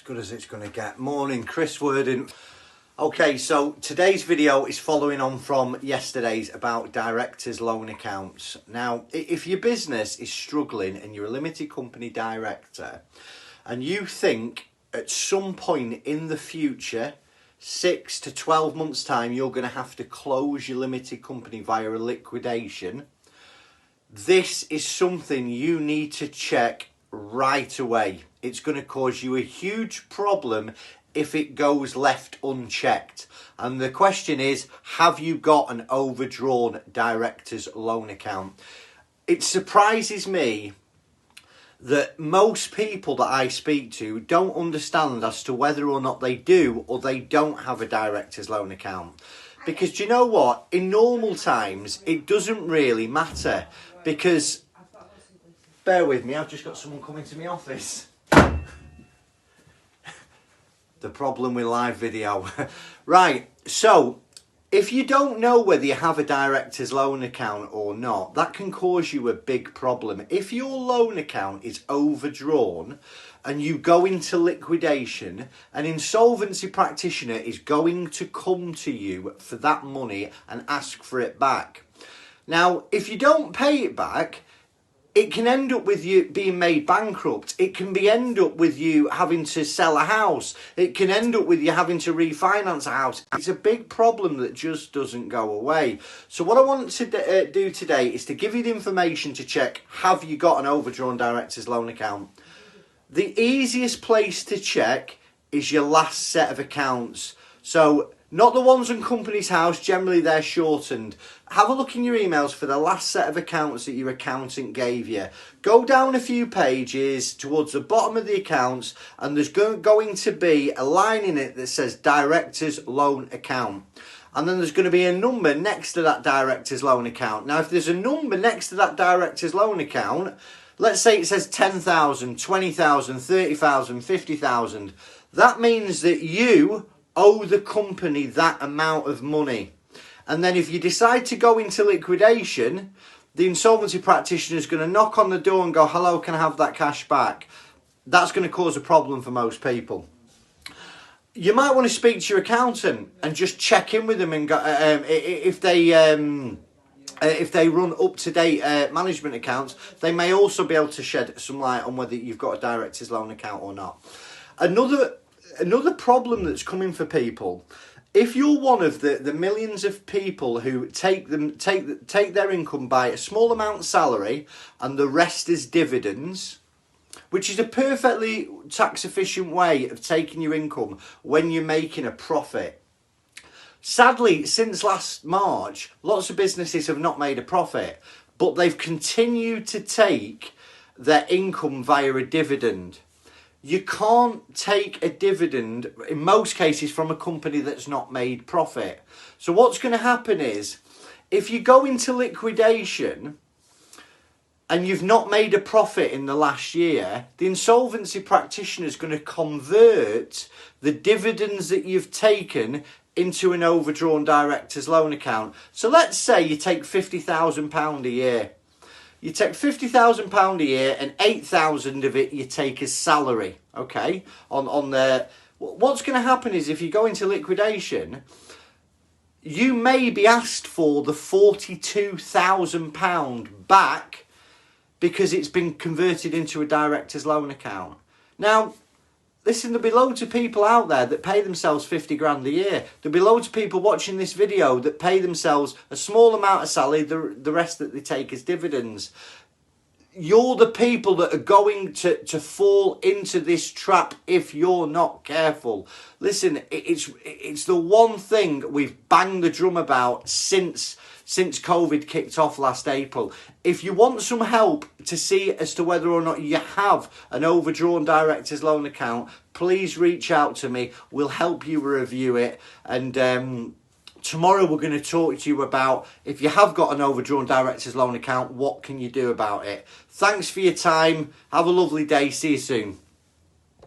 As good as it's going to get. Morning, Chris Worden. Okay, so today's video is following on from yesterday's about directors' loan accounts. Now, if your business is struggling and you're a limited company director and you think at some point in the future, 6 to 12 months time, you're going to have to close your limited company via a liquidation, this is something you need to check right away. It's going to cause you a huge problem if it goes left unchecked. And the question is, have you got an overdrawn director's loan account? It surprises me that most people that I speak to don't understand as to whether or not they do or they don't have a director's loan account. Because do you know what? In normal times, it doesn't really matter. Because, bear with me, I've just got someone coming to my office. The problem with live video. Right, so if you don't know whether you have a director's loan account or not, that can cause you a big problem. If your loan account is overdrawn and you go into liquidation, an insolvency practitioner is going to come to you for that money and ask for it back. Now, if you don't pay it back, it can end up with you being made bankrupt. It can end up with you having to sell a house. It can end up with you having to refinance a house. It's a big problem that just doesn't go away. So what I want to do today is to give you the information to check, have you got an overdrawn director's loan account? The easiest place to check is your last set of accounts. So not the ones on Company's House, generally they're shortened. Have a look in your emails for the last set of accounts that your accountant gave you. Go down a few pages towards the bottom of the accounts and there's going to be a line in it that says Director's Loan Account. And then there's going to be a number next to that Director's Loan Account. Now if there's a number next to that Director's Loan Account, let's say it says 10,000, 20,000, 30,000, 50,000. That means that you owe the company that amount of money. And then if you decide to go into liquidation, the insolvency practitioner is going to knock on the door and go, hello, can I have that cash back? That's going to cause a problem for most people. You might want to speak to your accountant and just check in with them and go, if they run up-to-date management accounts, they may also be able to shed some light on whether you've got a director's loan account or not. Another problem that's coming for people, if you're one of the millions of people who take their income by a small amount salary and the rest is dividends, which is a perfectly tax efficient way of taking your income when you're making a profit. Sadly, since last March, lots of businesses have not made a profit, but they've continued to take their income via a dividend. You can't take a dividend, in most cases, from a company that's not made profit. So what's going to happen is, if you go into liquidation and you've not made a profit in the last year, the insolvency practitioner is going to convert the dividends that you've taken into an overdrawn director's loan account. So let's say you take £50,000 a year. You take £50,000 a year and 8,000 of it you take as salary, okay? What's going to happen is if you go into liquidation, you may be asked for the £42,000 back because it's been converted into a director's loan account. Now, listen, there'll be loads of people out there that pay themselves 50 grand a year. There'll be loads of people watching this video that pay themselves a small amount of salary, the rest that they take as dividends. You're the people that are going to fall into this trap if you're not careful. Listen, it's the one thing we've banged the drum about since COVID kicked off last April. If you want some help to see as to whether or not you have an overdrawn director's loan account, please reach out to me. We'll help you review it. And tomorrow we're going to talk to you about, if you have got an overdrawn director's loan account, what can you do about it? Thanks for your time. Have a lovely day. See you soon.